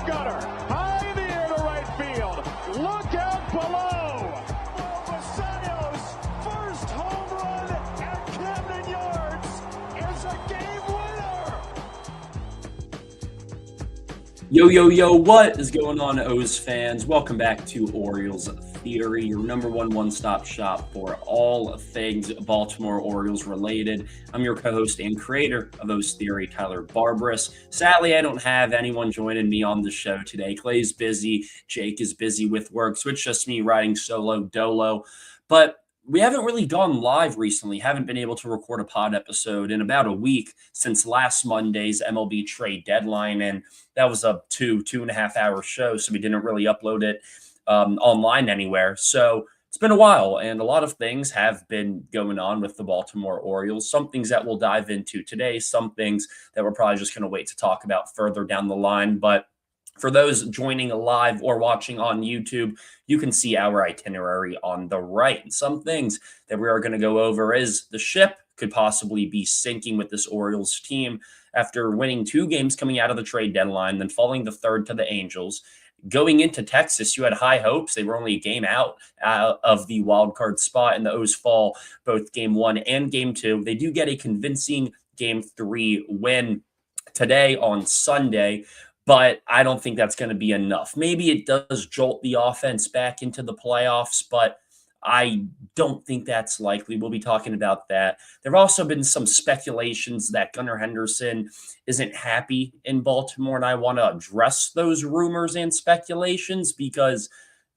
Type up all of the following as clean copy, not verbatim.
Gunnar, high in the air to right field. Look out below. Basayo's first home run at Camden Yards is a game winner. Yo, what is going on, O's fans? Welcome back to Orioles Theory, your number one-stop shop for all things Baltimore Orioles related. I'm your co-host and creator of O's Theory, Tyler Barbaras. Sadly, I don't have anyone joining me on the show today. Clay's busy, Jake is busy with work, so it's just me riding solo dolo. But we haven't really gone live recently, haven't been able to record a pod episode in about a week since last Monday's MLB trade deadline, and that was a two and a half hour show, so we didn't really upload it online anywhere. So it's been a while, and a lot of things have been going on with the Baltimore Orioles. Some things that we'll dive into today, some things that we're probably just going to wait to talk about further down the line. But for those joining live or watching on YouTube, you can see our itinerary on the right. And some things that we are going to go over is the ship could possibly be sinking with this Orioles team after winning 2 games coming out of the trade deadline, then falling the third to the Angels. Going into Texas, you had high hopes. They were only a game out of the wild card spot, and the O's fall both game 1 and game 2. They do get a convincing game 3 win today on Sunday, but I don't think that's going to be enough. Maybe it does jolt the offense back into the playoffs, but I don't think that's likely. We'll be talking about that. There have also been some speculations that Gunnar Henderson isn't happy in Baltimore, and I want to address those rumors and speculations because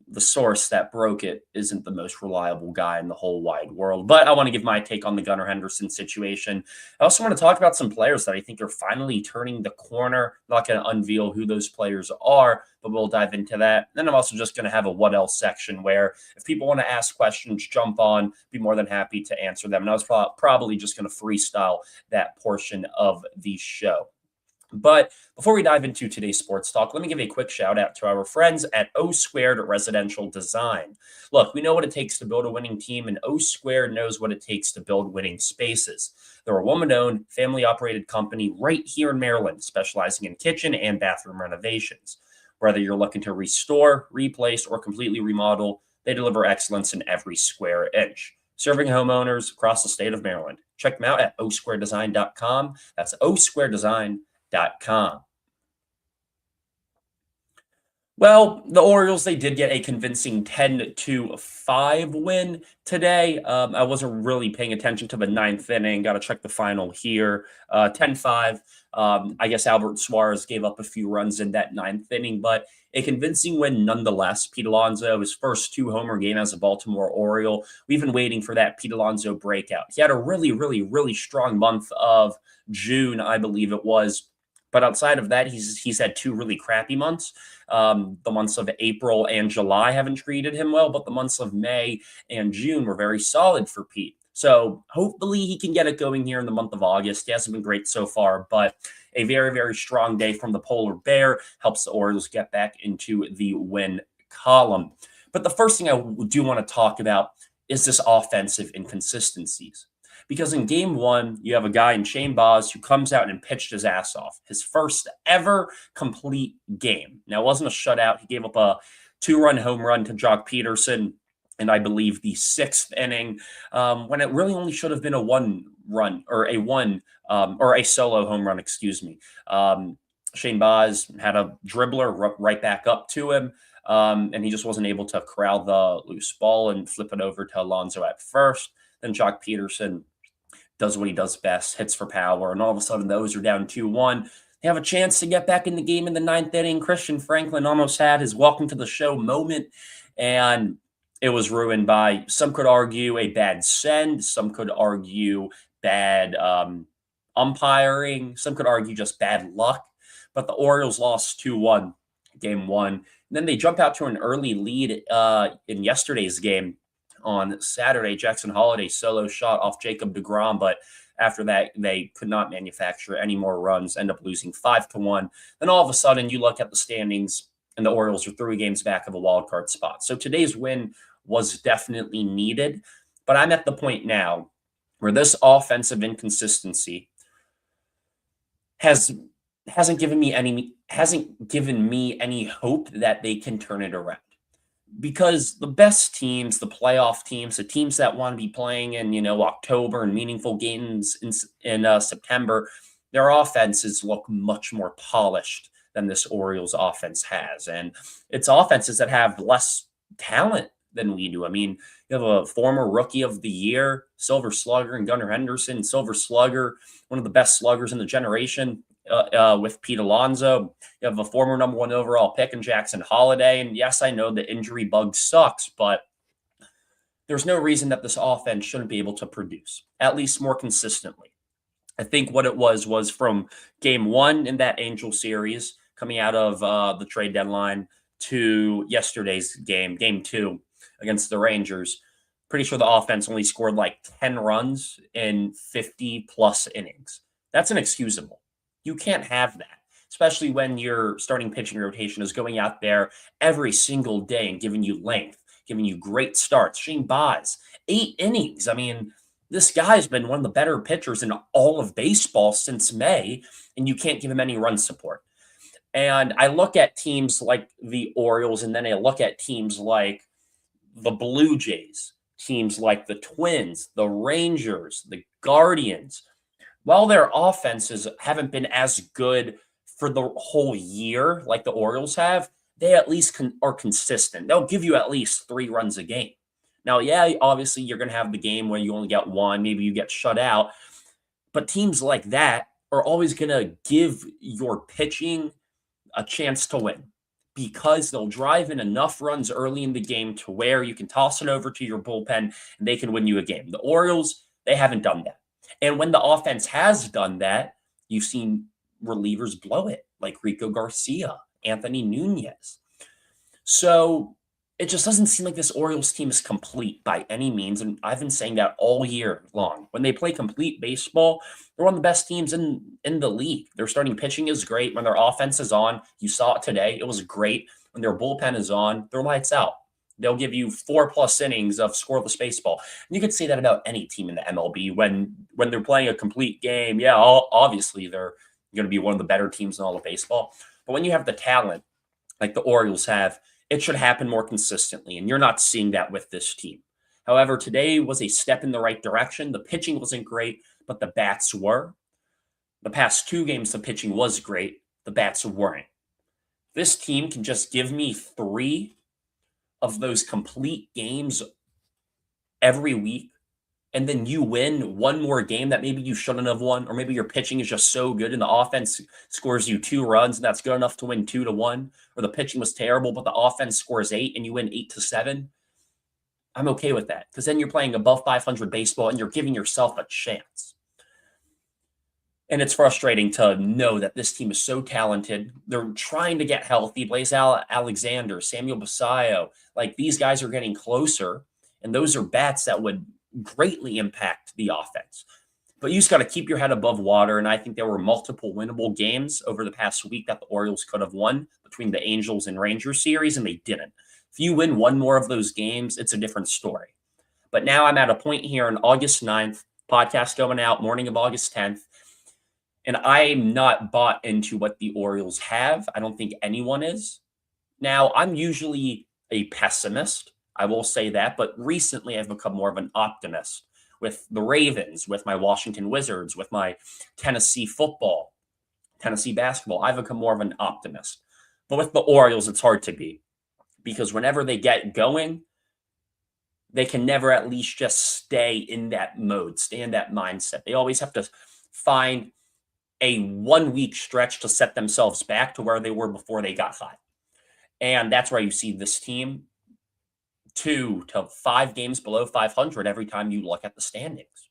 the source that broke it isn't the most reliable guy in the whole wide world. But I want to give my take on the Gunnar Henderson situation. I also want to talk about some players that I think are finally turning the corner. I'm not going to unveil who those players are, but we'll dive into that. Then I'm also just going to have a what else section where if people want to ask questions, jump on, be more than happy to answer them. And I was probably just going to freestyle that portion of the show. But before we dive into today's sports talk, let me give a quick shout out to our friends at O Squared Residential Design. Look, we know what it takes to build a winning team, and O Squared knows what it takes to build winning spaces. They're a woman-owned, family-operated company right here in Maryland, specializing in kitchen and bathroom renovations. Whether you're looking to restore, replace, or completely remodel, they deliver excellence in every square inch. Serving homeowners across the state of Maryland. Check them out at osquaredesign.com. That's osquaredesign.com. Well, the Orioles, they did get a convincing 10-5 win today. I wasn't really paying attention to the 9th inning. Got to check the final here. 10-5. I guess Albert Suarez gave up a few runs in that 9th inning, but a convincing win nonetheless. Pete Alonso, his first 2-homer game as a Baltimore Oriole. We've been waiting for that Pete Alonso breakout. He had a really strong month of June, I believe it was. But outside of that, he's had 2 really crappy months. The months of April and July haven't treated him well, but the months of May and June were very solid for Pete. So hopefully he can get it going here in the month of August. He hasn't been great so far, but a very strong day from the Polar Bear helps the Orioles get back into the win column. But the first thing I do want to talk about is this offensive inconsistencies. Because in game 1, you have a guy in Shane Baz who comes out and pitched his ass off. His first ever complete game. Now, it wasn't a shutout. He gave up a 2-run home run to Jock Peterson in, I believe, the 6th inning, when it really only should have been a 1-run or a solo home run, excuse me. Shane Baz had a dribbler right back up to him, and he just wasn't able to corral the loose ball and flip it over to Alonso at first. Then Jock Peterson does what he does best, hits for power, and all of a sudden those are down 2-1. They have a chance to get back in the game in the 9th inning. Christian Franklin almost had his welcome to the show moment, and it was ruined by, some could argue, a bad send. Some could argue bad umpiring. Some could argue just bad luck. But the Orioles lost 2-1 game 1. And then they jump out to an early lead in yesterday's game. On Saturday, Jackson Holliday solo shot off Jacob deGrom, but after that, they could not manufacture any more runs, end up losing 5-1. Then all of a sudden, you look at the standings, and the Orioles are 3 games back of a wild card spot. So today's win was definitely needed, but I'm at the point now where this offensive inconsistency has hasn't given me any hope that they can turn it around. Because the best teams, the playoff teams, the teams that want to be playing in, October and meaningful games in September, their offenses look much more polished than this Orioles offense has, and it's offenses that have less talent than we do. I mean, you have a former Rookie of the Year, Silver Slugger, and Gunnar Henderson, Silver Slugger, one of the best sluggers in the generation, with Pete Alonso. You have a former number one overall pick in Jackson Holiday. And yes, I know the injury bug sucks, but there's no reason that this offense shouldn't be able to produce, at least more consistently. I think what it was from game one in that Angel series, coming out of the trade deadline, to yesterday's game two against the Rangers. Pretty sure the offense only scored like 10 runs in 50 plus innings. That's inexcusable. You can't have that, especially when your starting pitching rotation is going out there every single day and giving you length, giving you great starts. Shane Baz, 8 innings. I mean, this guy's been one of the better pitchers in all of baseball since May, and you can't give him any run support. And I look at teams like the Orioles, and then I look at teams like the Blue Jays, teams like the Twins, the Rangers, the Guardians. While their offenses haven't been as good for the whole year like the Orioles have, they at least are consistent. They'll give you at least 3 runs a game. Now, yeah, obviously you're going to have the game where you only get one, maybe you get shut out, but teams like that are always going to give your pitching a chance to win because they'll drive in enough runs early in the game to where you can toss it over to your bullpen and they can win you a game. The Orioles, they haven't done that. And when the offense has done that, you've seen relievers blow it, like Rico Garcia, Anthony Nunez. So it just doesn't seem like this Orioles team is complete by any means. And I've been saying that all year long. When they play complete baseball, they're one of the best teams in the league. Their starting pitching is great. When their offense is on, you saw it today. It was great. When their bullpen is on, they're lights out. They'll give you 4+ innings of scoreless baseball. And you could say that about any team in the MLB when they're playing a complete game. Yeah, obviously they're going to be one of the better teams in all of baseball. But when you have the talent like the Orioles have, it should happen more consistently. And you're not seeing that with this team. However, today was a step in the right direction. The pitching wasn't great, but the bats were. The past 2 games, the pitching was great. The bats weren't. This team can just give me 3 of those complete games every week, and then you win one more game that maybe you shouldn't have won, or maybe your pitching is just so good and the offense scores you 2 runs and that's good enough to win 2-1, or the pitching was terrible but the offense scores 8 and you win 8-7. I'm okay with that because then you're playing above 500 baseball and you're giving yourself a chance. And it's frustrating to know that this team is so talented. They're trying to get healthy. Blaze Alexander, Samuel Basayo, like these guys are getting closer, and those are bats that would greatly impact the offense. But you just got to keep your head above water, and I think there were multiple winnable games over the past week that the Orioles could have won between the Angels and Rangers series, and they didn't. If you win one more of those games, it's a different story. But now I'm at a point here on August 9th, podcast going out morning of August 10th, and I'm not bought into what the Orioles have. I don't think anyone is. Now, I'm usually a pessimist. I will say that. But recently, I've become more of an optimist with the Ravens, with my Washington Wizards, with my Tennessee football, Tennessee basketball. I've become more of an optimist. But with the Orioles, it's hard to be because whenever they get going, they can never at least just stay in that mode, stay in that mindset. They always have to find a 1-week stretch to set themselves back to where they were before they got hot. And that's why you see this team 2 to 5 games below 500 every time you look at the standings.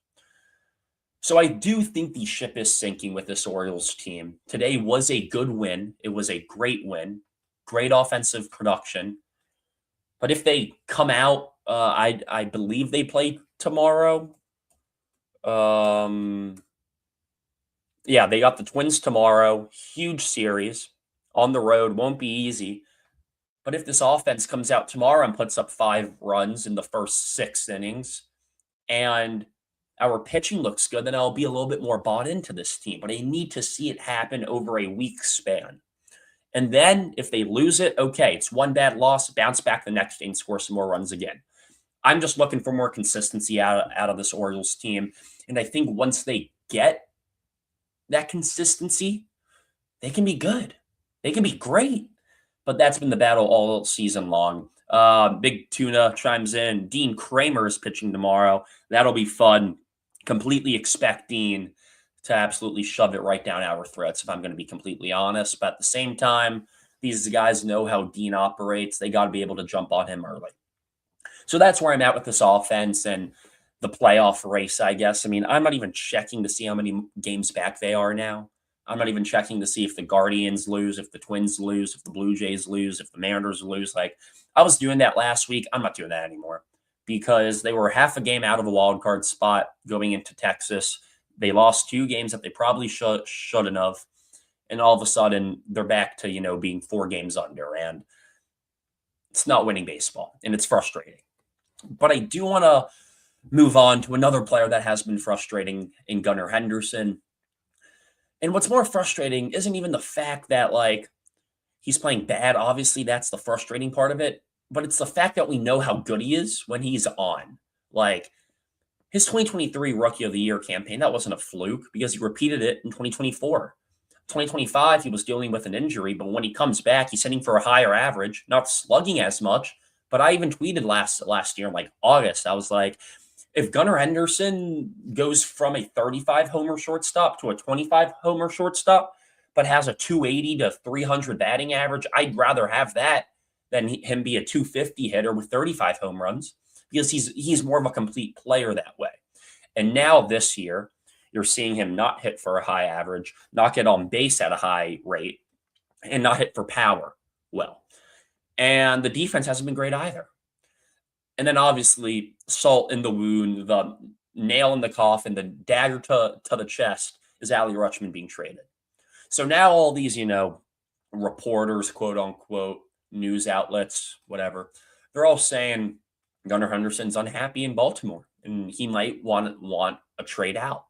So I do think the ship is sinking with this Orioles team. Today was a good win. It was a great win, great offensive production. But if they come out, I believe they play tomorrow. Yeah, they got the Twins tomorrow. Huge series on the road. Won't be easy. But if this offense comes out tomorrow and puts up 5 runs in the first 6 innings, and our pitching looks good, then I'll be a little bit more bought into this team. But I need to see it happen over a week span. And then if they lose it, okay, it's one bad loss, bounce back the next day and score some more runs again. I'm just looking for more consistency out of this Orioles team. And I think once they get that consistency, they can be good. They can be great. But that's been the battle all season long. Big Tuna chimes in. Dean Kramer is pitching tomorrow. That'll be fun. Completely expect Dean to absolutely shove it right down our throats, if I'm going to be completely honest. But at the same time, these guys know how Dean operates. They got to be able to jump on him early. So that's where I'm at with this offense and the playoff race, I guess. I mean, I'm not even checking to see how many games back they are now. I'm not even checking to see if the Guardians lose, if the Twins lose, if the Blue Jays lose, if the Mariners lose. Like, I was doing that last week. I'm not doing that anymore because they were half a game out of a wild card spot going into Texas. They lost 2 games that they probably shouldn't have. And all of a sudden, they're back to, being 4 games under. And it's not winning baseball, and it's frustrating. But I do want to move on to another player that has been frustrating in Gunnar Henderson. And what's more frustrating isn't even the fact that, he's playing bad. Obviously, that's the frustrating part of it. But it's the fact that we know how good he is when he's on. His 2023 Rookie of the Year campaign, that wasn't a fluke because he repeated it in 2024. 2025, he was dealing with an injury, but when he comes back, he's hitting for a higher average, not slugging as much. But I even tweeted last year in August, I was like, if Gunnar Henderson goes from a 35 homer shortstop to a 25 homer shortstop, but has a 280 to 300 batting average, I'd rather have that than him be a 250 hitter with 35 home runs because he's more of a complete player that way. And now this year, you're seeing him not hit for a high average, not get on base at a high rate, and not hit for power well. And the defense hasn't been great either. And then obviously, salt in the wound, the nail in the coffin, the dagger to the chest is Adley Rutschman being traded. So now all these, reporters, quote unquote, news outlets, whatever, they're all saying Gunnar Henderson's unhappy in Baltimore and he might want a trade out.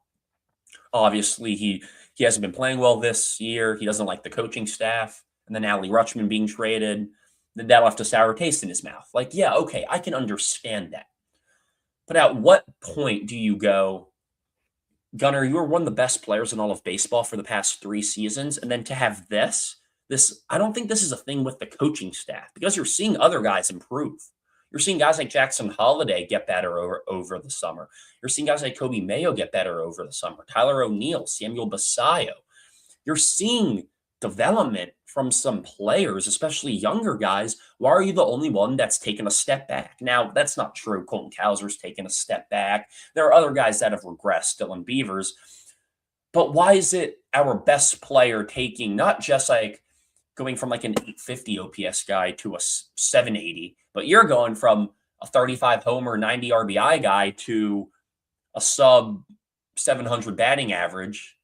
Obviously, he hasn't been playing well this year. He doesn't like the coaching staff. And then Adley Rutschman being traded, that left a sour taste in his mouth. Yeah, okay, I can understand that. But at what point do you go, Gunnar, you were one of the best players in all of baseball for the past 3 seasons, and then to have this, I don't think this is a thing with the coaching staff because you're seeing other guys improve. You're seeing guys like Jackson Holliday get better over the summer. You're seeing guys like Kobe Mayo get better over the summer. Tyler O'Neill, Samuel Basayo. You're seeing development from some players, especially younger guys. Why are you the only one that's taken a step back? Now, that's not true. Colton Cowser's taken a step back. There are other guys that have regressed, Dylan Beavers. But why is it our best player taking not just going from an 850 OPS guy to a 780, but you're going from a 35 homer, 90 RBI guy to a sub 700 batting average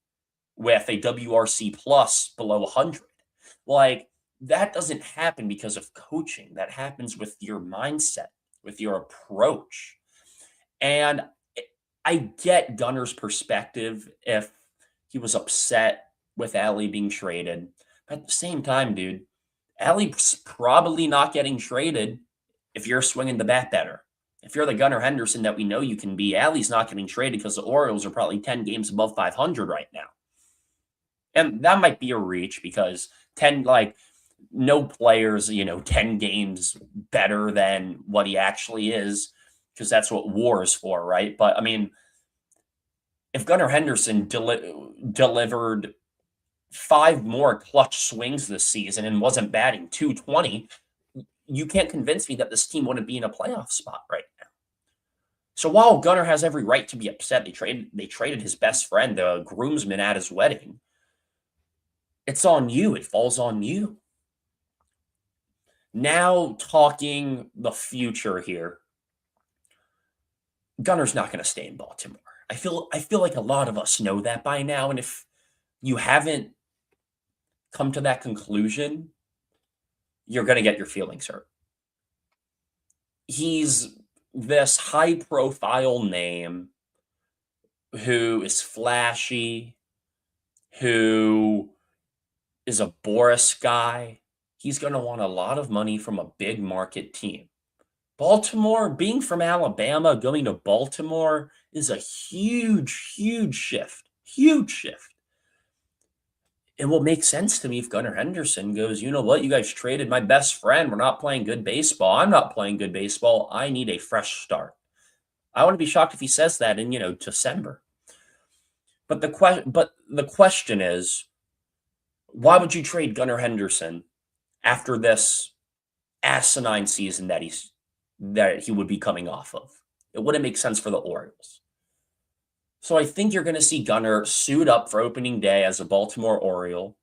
with a WRC plus below 100. That doesn't happen because of coaching. That happens with your mindset, with your approach. And I get Gunnar's perspective if he was upset with Adley being traded. But at the same time, dude, Adley's probably not getting traded if you're swinging the bat better. If you're the Gunnar Henderson that we know you can be, Adley's not getting traded because the Orioles are probably 10 games above 500 right now. And that might be a reach because no player's, 10 games better than what he actually is because that's what WAR is for, right? But, I mean, if Gunnar Henderson delivered 5 more clutch swings this season and wasn't batting 220, you can't convince me that this team wouldn't be in a playoff spot right now. So while Gunnar has every right to be upset, they traded his best friend, the groomsman, at his wedding. It's on you. It falls on you. Now talking the future here, Gunnar's not going to stay in Baltimore. I feel like a lot of us know that by now, and if you haven't come to that conclusion, you're going to get your feelings hurt. He's this high-profile name who is flashy, who is a Boris guy, he's going to want a lot of money from a big market team. Baltimore, being from Alabama, going to Baltimore is a huge, huge shift. Huge shift. It will make sense to me if Gunnar Henderson goes, you know what, you guys traded my best friend. We're not playing good baseball. I'm not playing good baseball. I need a fresh start. I wouldn't be shocked if he says that in, December. But the question is, why would you trade Gunnar Henderson after this asinine season that he would be coming off of? It wouldn't make sense for the Orioles. So I think you're going to see Gunnar suit up for opening day as a Baltimore Oriole.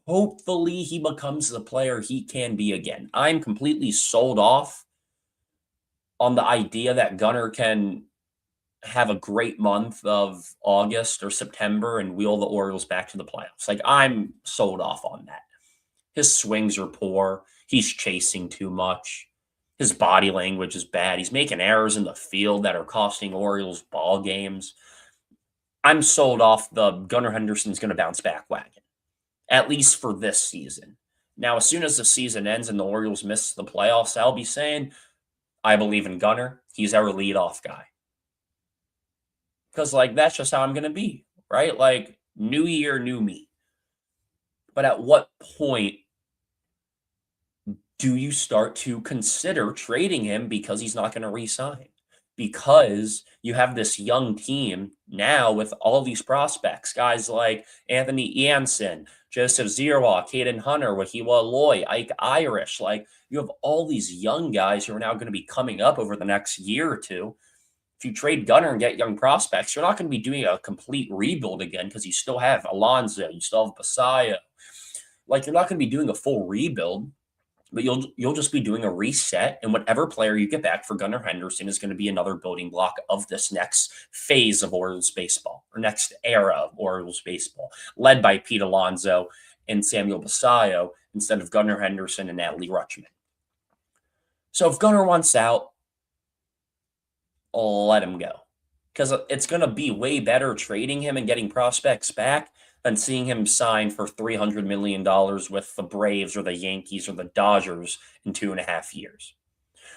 Hopefully he becomes the player he can be again. I'm completely sold off on the idea that Gunnar can have a great month of August or September and wheel the Orioles back to the playoffs. Like, I'm sold off on that. His swings are poor. He's chasing too much. His body language is bad. He's making errors in the field that are costing Orioles ball games. I'm sold off the Gunnar Henderson's going to bounce back wagon, at least for this season. Now, as soon as the season ends and the Orioles miss the playoffs, I'll be saying, I believe in Gunnar. He's our leadoff guy. Because, that's just how I'm going to be, right? New year, new me. But at what point do you start to consider trading him because he's not going to re-sign? Because you have this young team now with all these prospects, guys like Anthony Jansen, Joseph Zierwa, Caden Hunter, Wahiwa Loy, Ike Irish. You have all these young guys who are now going to be coming up over the next year or two. If you trade Gunnar and get young prospects, you're not going to be doing a complete rebuild again because you still have Alonso, you still have Basayo. You're not going to be doing a full rebuild, but you'll just be doing a reset, and whatever player you get back for Gunnar Henderson is going to be another building block of this next phase of Orioles baseball, or next era of Orioles baseball, led by Pete Alonso and Samuel Basayo instead of Gunnar Henderson and Adley Rutschman. So if Gunnar wants out, let him go, because it's going to be way better trading him and getting prospects back than seeing him sign for $300 million with the Braves or the Yankees or the Dodgers in 2.5 years.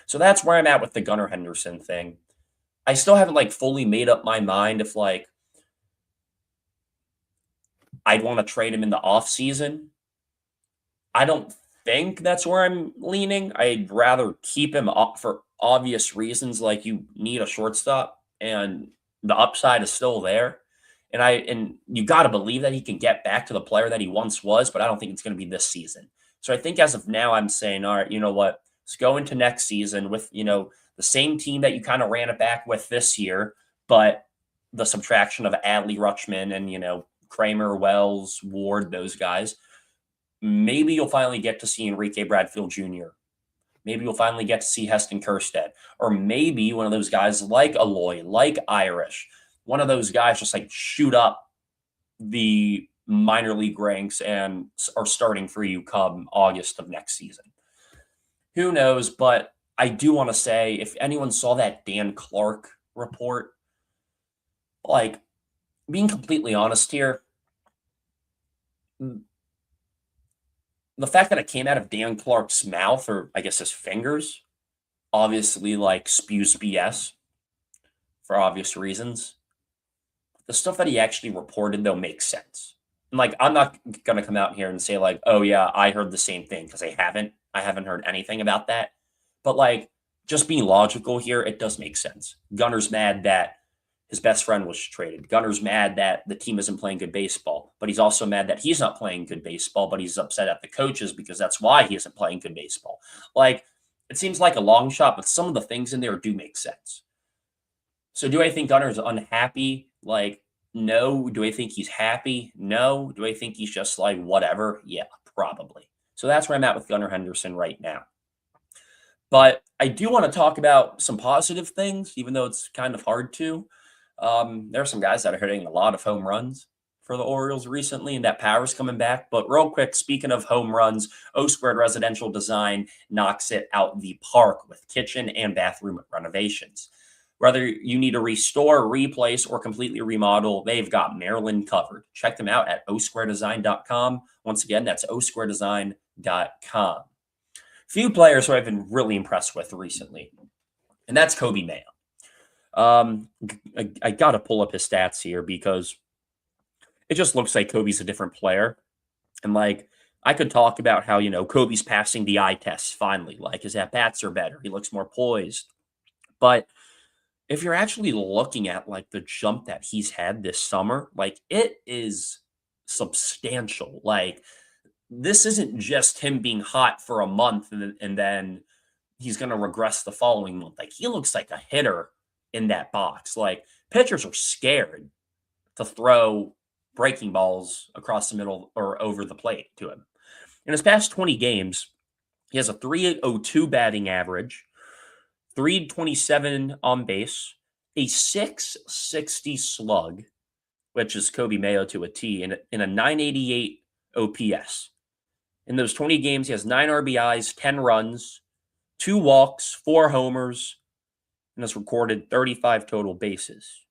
So that's where I'm at with the Gunnar Henderson thing. I still haven't fully made up my mind if I'd want to trade him in the offseason. I don't think that's where I'm leaning. I'd rather keep him up for obvious reasons, like you need a shortstop and the upside is still there. And you got to believe that he can get back to the player that he once was, but I don't think it's going to be this season. So I think as of now, I'm saying, all right, you know what? Let's go into next season with, the same team that you kind of ran it back with this year, but the subtraction of Adley Rutschman and, Kramer, Wells, Ward, those guys. Maybe you'll finally get to see Enrique Bradfield Jr. Maybe you'll finally get to see Heston Kjerstad, or maybe one of those guys like Aloy, like Irish, one of those guys just shoot up the minor league ranks and are starting for you come August of next season. Who knows? But I do want to say, if anyone saw that Dan Clark report, being completely honest here, the fact that it came out of Dan Clark's mouth, or I guess his fingers, obviously spews BS for obvious reasons. The stuff that he actually reported, though, makes sense. And I'm not going to come out here and say oh yeah, I heard the same thing, because I haven't heard anything about that. But just being logical here, it does make sense. Gunnar's mad that his best friend was traded. Gunner's mad that the team isn't playing good baseball, but he's also mad that he's not playing good baseball, but he's upset at the coaches because that's why he isn't playing good baseball. It seems like a long shot, but some of the things in there do make sense. So do I think Gunner's unhappy? No. Do I think he's happy? No. Do I think he's just whatever? Yeah, probably. So that's where I'm at with Gunnar Henderson right now. But I do want to talk about some positive things, even though it's kind of hard to. There are some guys that are hitting a lot of home runs for the Orioles recently, and that power's coming back. But real quick, speaking of home runs, O Squared Residential Design knocks it out the park with kitchen and bathroom renovations. Whether you need to restore, replace, or completely remodel, they've got Maryland covered. Check them out at osquaredesign.com. Once again, that's osquaredesign.com. Few players who I've been really impressed with recently, and that's Kobe Mayo. I got to pull up his stats here because it just looks like Kobe's a different player. And like, I could talk about how, Kobe's passing the eye test finally. Like, his at bats are better. He looks more poised. But if you're actually looking at like the jump that he's had this summer, like, it is substantial. Like, this isn't just him being hot for a month and then he's going to regress the following month. Like, he looks like a hitter in that box. Like, pitchers are scared to throw breaking balls across the middle or over the plate to him. In his past 20 games, he has a 302 batting average, 327 on base, a 660 slug, which is Kobe Mayo to a T, and a 988 OPS. In those 20 games, he has 9 RBIs, 10 runs, 2 walks, 4 homers, and has recorded 35 total bases.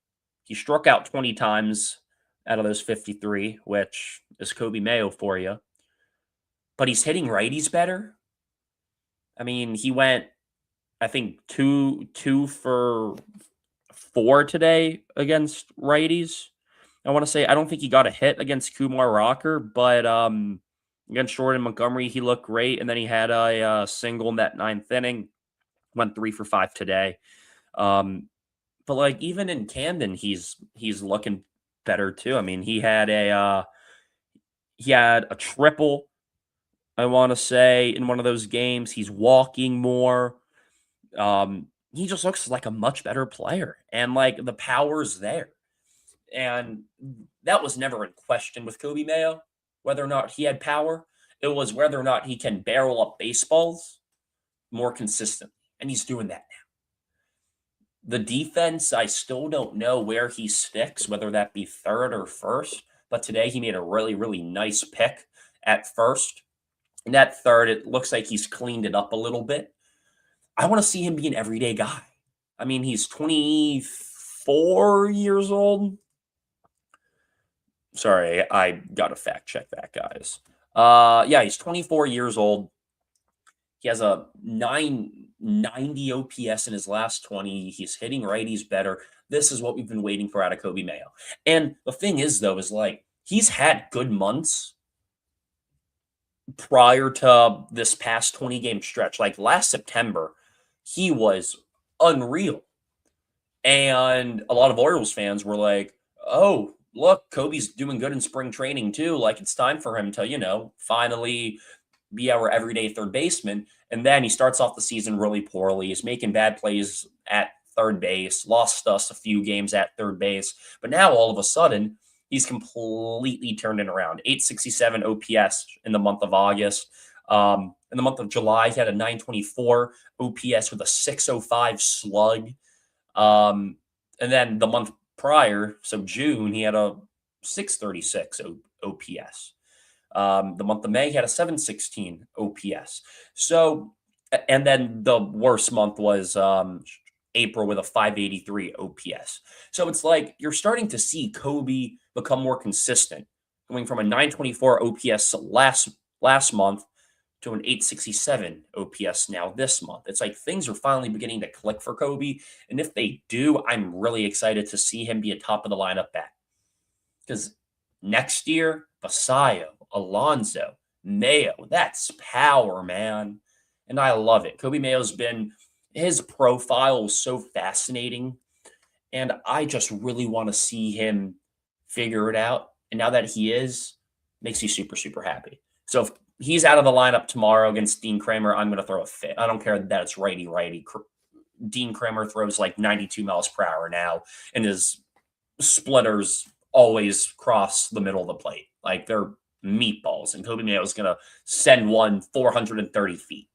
He struck out 20 times out of those 53, which is Kobe Mayo for you. But he's hitting righties better. I mean, he went, I think, two for 4 today against righties. I want to say, I don't think he got a hit against Kumar Rocker, but against Jordan Montgomery, he looked great. And then he had a single in that 9th inning. Went 3 for 5 today. But like, even in Camden, he's looking better too. I mean, he had a triple, I want to say, in one of those games. He's walking more. He just looks like a much better player, and like, the power's there. And that was never in question with Kobe Mayo, whether or not he had power. It was whether or not he can barrel up baseballs more consistently, and he's doing that now. The defense, I still don't know where he sticks, whether that be third or first, but today he made a really, really nice pick at first. And at third, it looks like he's cleaned it up a little bit. I want to see him be an everyday guy. I mean, he's 24 years old. Sorry, I got to fact check that, guys. Yeah, he's 24 years old. He has a 990 OPS in his last 20. He's hitting righties better. This is what we've been waiting for out of Kobe Mayo. And the thing is, though, is like, he's had good months prior to this past 20-game stretch. Like, last September, he was unreal. And a lot of Orioles fans were like, oh, look, Kobe's doing good in spring training too. Like, it's time for him to, finally be our everyday third baseman. And then he starts off the season really poorly. He's making bad plays at third base, lost us a few games at third base. But now all of a sudden, he's completely turned it around. 867 OPS in the month of August. In the month of July, he had a 924 OPS with a 605 slug. And then the month prior, so June, he had a 636 OPS. The month of May, he had a 716 OPS. So, and then the worst month was April with a 583 OPS. So it's like, you're starting to see Kobe become more consistent, going from a 924 OPS last month to an 867 OPS now this month. It's like, things are finally beginning to click for Kobe. And if they do, I'm really excited to see him be a top of the lineup bat. Because next year, Basayo, Alonso, Mayo, that's power, man. And I love it. Kobe Mayo's been, his profile is so fascinating. And I just really want to see him figure it out. And now that he is, makes you super, super happy. So if he's out of the lineup tomorrow against Dean Kramer, I'm going to throw a fit. I don't care that it's righty. Dean Kramer throws like 92 miles per hour now, and his splitters always cross the middle of the plate. Like, they're meatballs, and Kobe Mayo is going to send one 430 feet.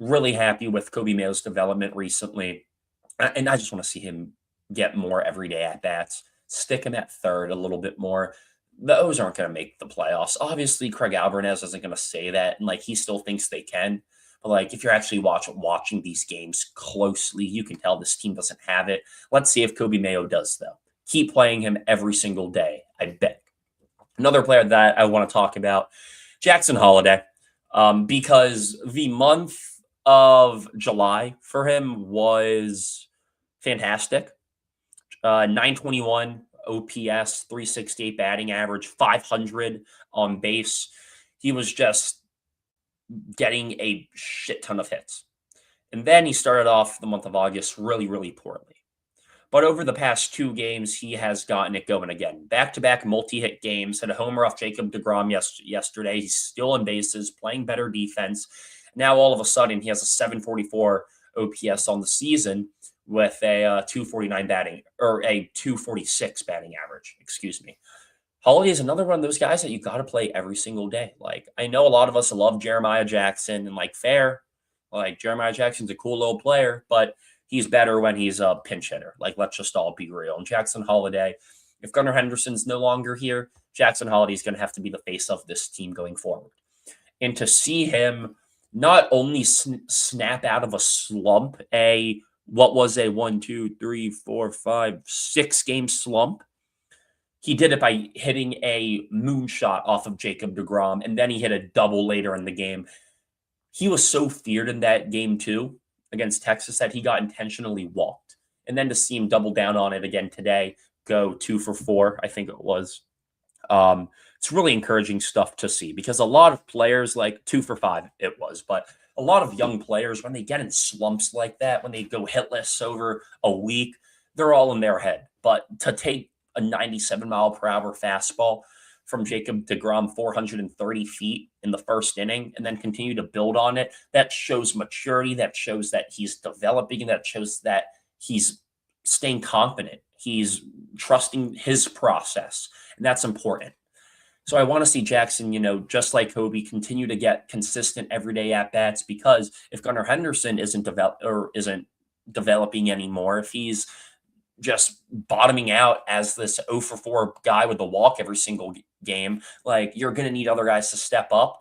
Really happy with Kobe Mayo's development recently. And I just want to see him get more everyday at-bats, stick him at third a little bit more. The O's aren't going to make the playoffs. Obviously, Craig Alvarez isn't going to say that, and like, he still thinks they can. But like, if you're actually watching these games closely, you can tell this team doesn't have it. Let's see if Kobe Mayo does, though. Keep playing him every single day, I bet. Another player that I want to talk about, Jackson Holiday, because the month of July for him was fantastic. 921 OPS, 368 batting average, 500 on base. He was just getting a shit ton of hits. And then he started off the month of August really, really poorly. But over the past 2 games, he has gotten it going again. Back-to-back multi-hit games. Had a homer off Jacob deGrom yesterday. He's still in bases, playing better defense. Now, all of a sudden, he has a 744 OPS on the season with a 249 batting, or a 246 batting average, excuse me. Holiday is another one of those guys that you got to play every single day. Like, I know a lot of us love Jeremiah Jackson, and like, fair. Like, Jeremiah Jackson's a cool little player, but he's better when he's a pinch hitter. Like, let's just all be real. And Jackson Holiday, if Gunnar Henderson's no longer here, Jackson Holiday is going to have to be the face of this team going forward. And to see him not only snap out of a slump, what was a 1, 2, 3, 4, 5, 6 game slump, he did it by hitting a moonshot off of Jacob deGrom, and then he hit a double later in the game. He was so feared in that game, too, against Texas, that he got intentionally walked. And then to see him double down on it again today, go 2 for 4, I think it was. It's really encouraging stuff to see, because a lot of players, like 2 for 5 it was, but a lot of young players, when they get in slumps like that, when they go hitless over a week, they're all in their head. But to take a 97-mile-per-hour fastball from Jacob deGrom 430 feet in the first inning and then continue to build on it, that shows maturity, that shows that he's developing, and that shows that he's staying confident. He's trusting his process, and that's important. So I want to see Jackson, just like Kobe, continue to get consistent everyday at-bats, because if Gunnar Henderson isn't developing anymore, if he's just bottoming out as this 0 for 4 guy with a walk every single game, like, you're going to need other guys to step up.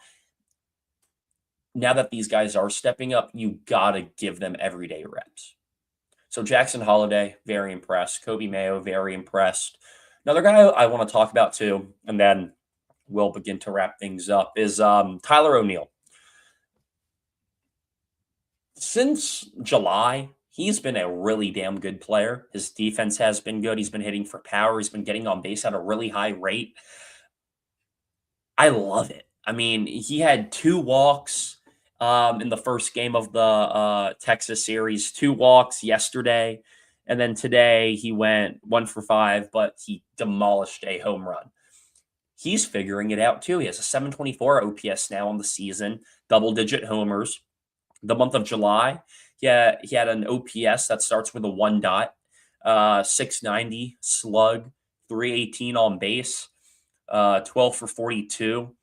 Now that these guys are stepping up, you got to give them everyday reps. So Jackson Holiday, very impressed. Kobe Mayo, very impressed. Another guy I want to talk about too, and then we'll begin to wrap things up, is Tyler O'Neill. Since July, he's been a really damn good player. His defense has been good. He's been hitting for power. He's been getting on base at a really high rate. I love it. I mean, he had 2 walks in the first game of the Texas series, 2 walks yesterday, and then today he went 1 for 5, but he demolished a home run. He's figuring it out too. He has a 724 OPS now on the season, double-digit homers. The month of July, he had an OPS that starts with a 1 dot, 690 slug, 318 on base, 12 for 42.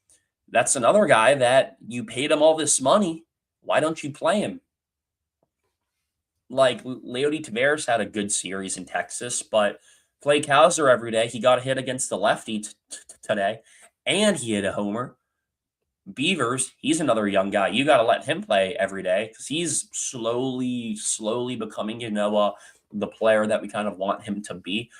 That's another guy that you paid him all this money. Why don't you play him? Like, Leody Taveras had a good series in Texas, but play Kowser every day. He got a hit against the lefty today, and he hit a homer. Beavers, he's another young guy. You got to let him play every day, because he's slowly becoming, the player that we kind of want him to be.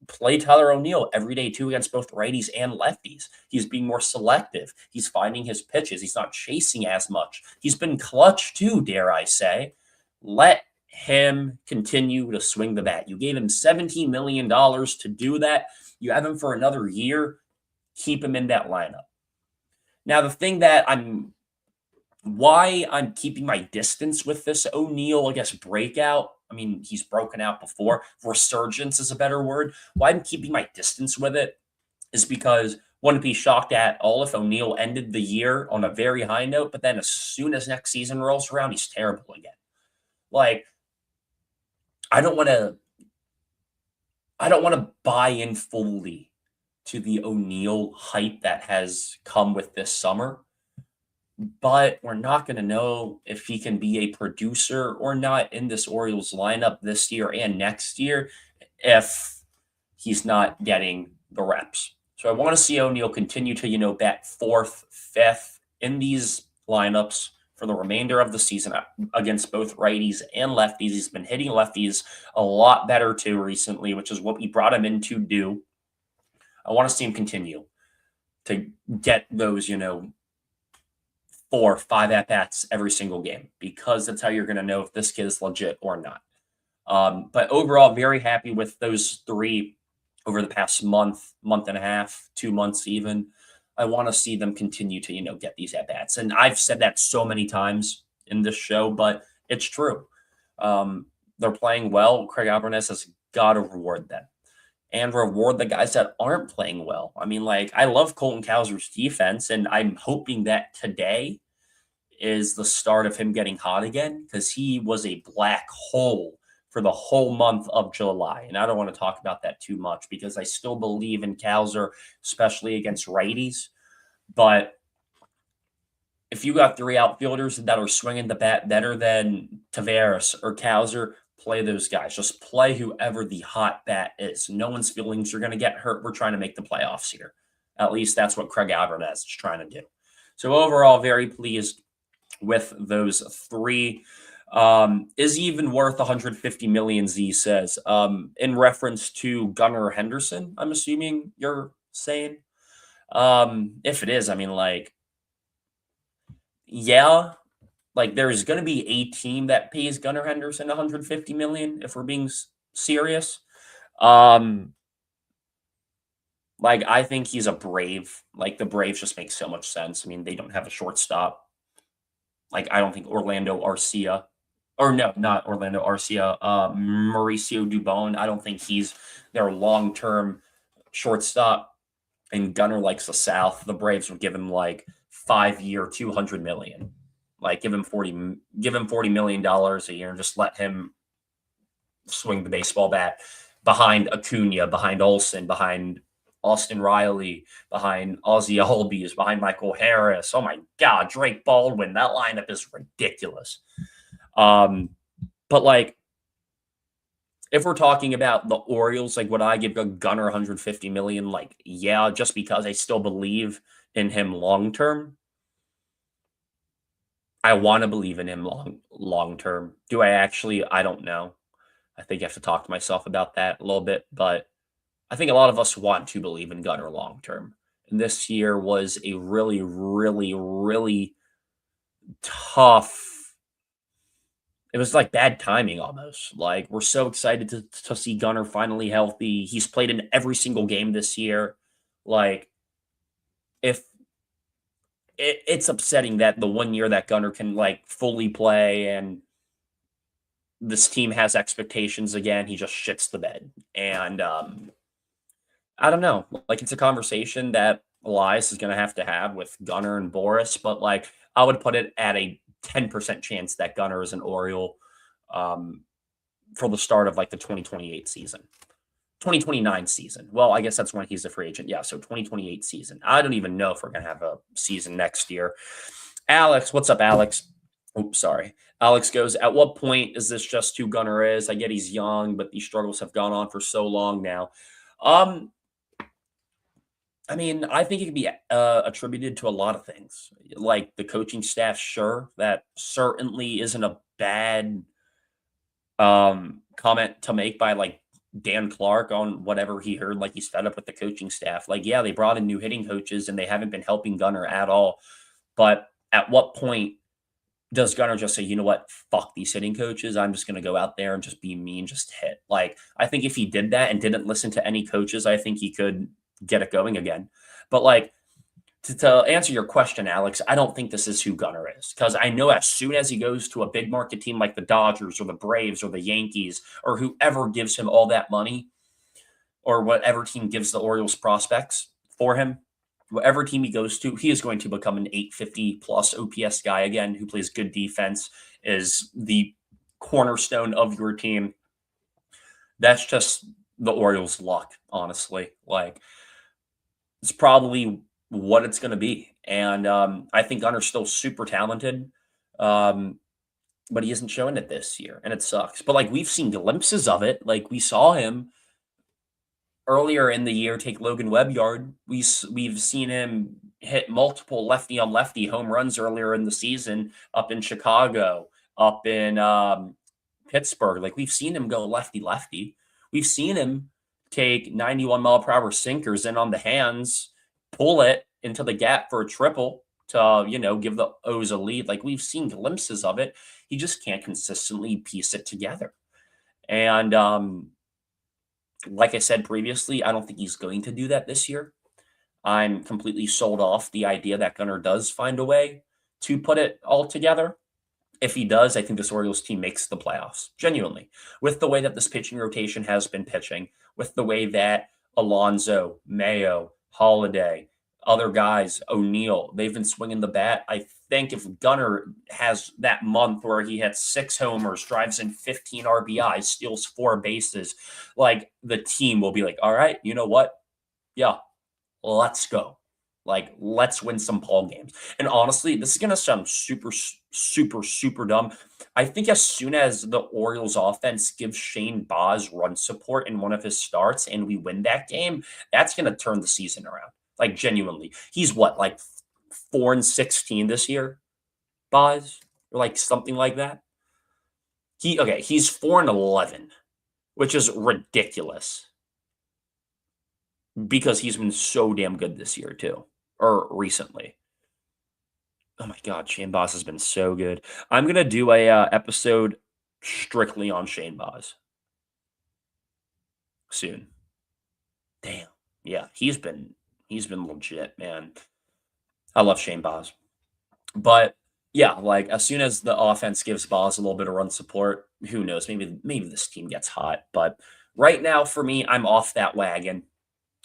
Play Tyler O'Neill every day, too, against both righties and lefties. He's being more selective. He's finding his pitches. He's not chasing as much. He's been clutch, too, dare I say. Let him continue to swing the bat. You gave him $17 million to do that. You have him for another year. Keep him in that lineup. Now, the thing that why I'm keeping my distance with this O'Neill, I guess, breakout, I mean, he's broken out before. Resurgence is a better word. Why I'm keeping my distance with it is because wouldn't be shocked at all if O'Neill ended the year on a very high note, but then as soon as next season rolls around, he's terrible again. Like, I don't want to buy in fully to the O'Neill hype that has come with this summer, but we're not going to know if he can be a producer or not in this Orioles lineup this year and next year if he's not getting the reps. So I want to see O'Neill continue to, bat 4th, 5th in these lineups for the remainder of the season against both righties and lefties. He's been hitting lefties a lot better too recently, which is what we brought him in to do. I want to see him continue to get those, 4 or 5 at bats every single game, because that's how you're going to know if this kid is legit or not. But overall, very happy with those 3 over the past month and a half, 2 months even. I want to see them continue to, get these at bats. And I've said that so many times in this show, but it's true. They're playing well. Craig Alvarez has got to reward them and reward the guys that aren't playing well. I mean, I love Colton Cowser's defense, and I'm hoping that today is the start of him getting hot again, because he was a black hole for the whole month of July. And I don't want to talk about that too much because I still believe in Cowser, especially against righties. But if you got 3 outfielders that are swinging the bat better than Taveras or Cowser, play those guys. Just play whoever the hot bat is. No one's feelings are going to get hurt. We're trying to make the playoffs here. At least that's what Craig Alvarez is trying to do. So overall, very pleased with those 3. Is he even worth 150 million, Z says, in reference to Gunnar Henderson, I'm assuming you're saying. If it is, I mean, yeah, there's going to be a team that pays Gunnar Henderson 150 million if we're being serious. I think he's a Brave. The Braves just make so much sense. I mean, they don't have a shortstop. I don't think Orlando Arcia, or no, not Orlando Arcia, Mauricio Dubon. I don't think he's their long-term shortstop. And Gunnar likes the South. The Braves would give him 5-year, $200 million. Give him $40 million a year and just let him swing the baseball bat behind Acuna, behind Olsen, behind Austin Riley, behind Ozzie Albies, behind Michael Harris. Oh my God, Drake Baldwin. That lineup is ridiculous. But if we're talking about the Orioles, would I give a Gunnar 150 million? Yeah, just because I still believe in him long term. I want to believe in him long term. Do I actually? I don't know. I think I have to talk to myself about that a little bit, but I think a lot of us want to believe in Gunnar long term. And this year was a really, really, really tough. It was bad timing almost. We're so excited to see Gunnar finally healthy. He's played in every single game this year. If it's upsetting that the 1 year that Gunnar can fully play and this team has expectations again, he just shits the bed. And I don't know. It's a conversation that Elias is going to have with Gunnar and Boris, but I would put it at a 10% chance that Gunnar is an Oriole for the start of the 2028 season. 2029 season. Well, I guess that's when he's a free agent. Yeah, so 2028 season. I don't even know if we're going to have a season next year. Alex, what's up, Alex? Oops, sorry. Alex goes, at what point is this just who Gunnar is? I get he's young, but these struggles have gone on for so long now. I mean, I think it could be attributed to a lot of things. The coaching staff, sure. That certainly isn't a bad comment to make by Dan Clark on whatever he heard, he's fed up with the coaching staff. Yeah, they brought in new hitting coaches and they haven't been helping Gunnar at all. But at what point does Gunnar just say, you know what, fuck these hitting coaches, I'm just going to go out there and just be mean, just hit? I think if he did that and didn't listen to any coaches, I think he could get it going again. But to answer your question, Alex, I don't think this is who Gunnar is, because I know as soon as he goes to a big market team like the Dodgers or the Braves or the Yankees or whoever gives him all that money, or whatever team gives the Orioles prospects for him, whatever team he goes to, he is going to become an 850 plus OPS guy again, who plays good defense, is the cornerstone of your team. That's just the Orioles' luck, honestly. It's probably what it's going to be. And I think Gunnar's still super talented, but he isn't showing it this year, and it sucks. But we've seen glimpses of it. We saw him earlier in the year take Logan Webb yard. We've seen him hit multiple lefty on lefty home runs earlier in the season up in Chicago, up in Pittsburgh. Like we've seen him go lefty lefty. We've seen him take 91-mile-per-hour sinkers in on the hands, pull it into the gap for a triple to, give the O's a lead. Like we've seen glimpses of it. He just can't consistently piece it together. And like I said previously, I don't think he's going to do that this year. I'm completely sold off the idea that Gunnar does find a way to put it all together. If he does, I think this Orioles team makes the playoffs, genuinely. With the way that this pitching rotation has been pitching, with the way that Alonso, Mayo, Holiday, other guys, O'Neill, they've been swinging the bat. I think if Gunnar has that month where he hits 6 homers, drives in 15 RBIs, steals 4 bases, like the team will be like, all right, you know what? Yeah, let's go. Like, let's win some ball games. And honestly, this is going to sound super, super, super dumb. I think as soon as the Orioles offense gives Shane Baz run support in one of his starts and we win that game, that's going to turn the season around. Like, genuinely. He's what, like 4-16 this year, Baz? Or like something like that? He's 4-11, which is ridiculous. Because he's been so damn good this year, too. Or recently. Oh my God, Shane Baz has been so good. I'm gonna do a episode strictly on Shane Baz soon. Damn, yeah, he's been legit, man. I love Shane Baz, but yeah, like as soon as the offense gives Baz a little bit of run support, who knows? Maybe this team gets hot, but right now for me, I'm off that wagon.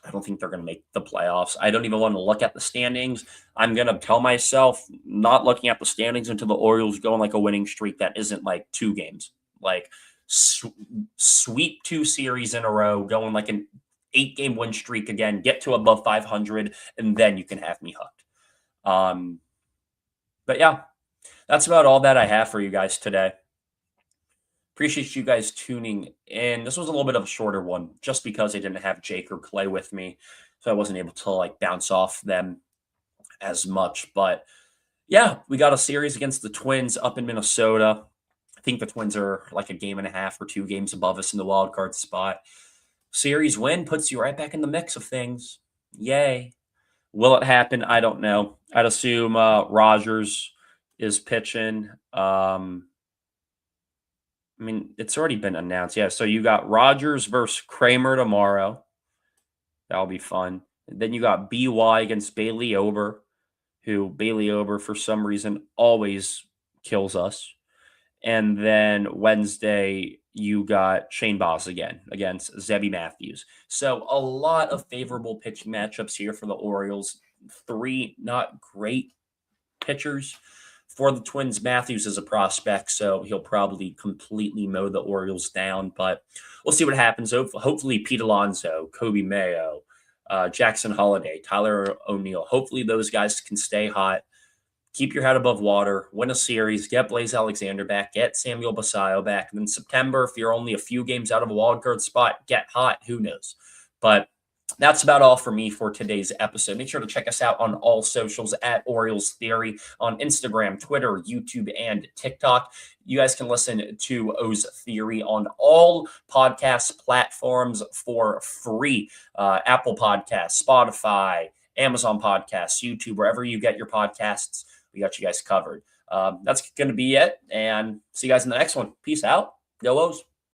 I don't think they're going to make the playoffs. I don't even want to look at the standings. I'm going to tell myself not looking at the standings until the Orioles go on like a winning streak that isn't like 2 games. Like sweep 2 series in a row, going like an 8-game win streak again, get to above 500, and then you can have me hooked. But yeah, that's about all that I have for you guys today. Appreciate you guys tuning in. This was a little bit of a shorter one just because I didn't have Jake or Clay with me. So I wasn't able to like bounce off them as much. But yeah, we got a series against the Twins up in Minnesota. I think the Twins are like a game and a half or 2 games above us in the wild card spot. Series win puts you right back in the mix of things. Yay. Will it happen? I don't know. I'd assume Rogers is pitching. I mean, it's already been announced. Yeah, so you got Rogers versus Kramer tomorrow. That'll be fun. And then you got BY against Bailey Ober, who Bailey Ober, for some reason, always kills us. And then Wednesday, you got Shane Baz again against Zebby Matthews. So a lot of favorable pitching matchups here for the Orioles. 3 not great pitchers. For the Twins, Matthews is a prospect, so he'll probably completely mow the Orioles down. But we'll see what happens. Hopefully, Pete Alonso, Kobe Mayo, Jackson Holiday, Tyler O'Neill. Hopefully, those guys can stay hot. Keep your head above water, win a series, get Blaze Alexander back, get Samuel Basallo back. And then September, if you're only a few games out of a wild card spot, get hot. Who knows? But that's about all for me for today's episode. Make sure to check us out on all socials at Orioles Theory on Instagram, Twitter, YouTube, and TikTok. You guys can listen to O's Theory on all podcast platforms for free. Apple Podcasts, Spotify, Amazon Podcasts, YouTube, wherever you get your podcasts, we got you guys covered. That's going to be it. And see you guys in the next one. Peace out. Go O's.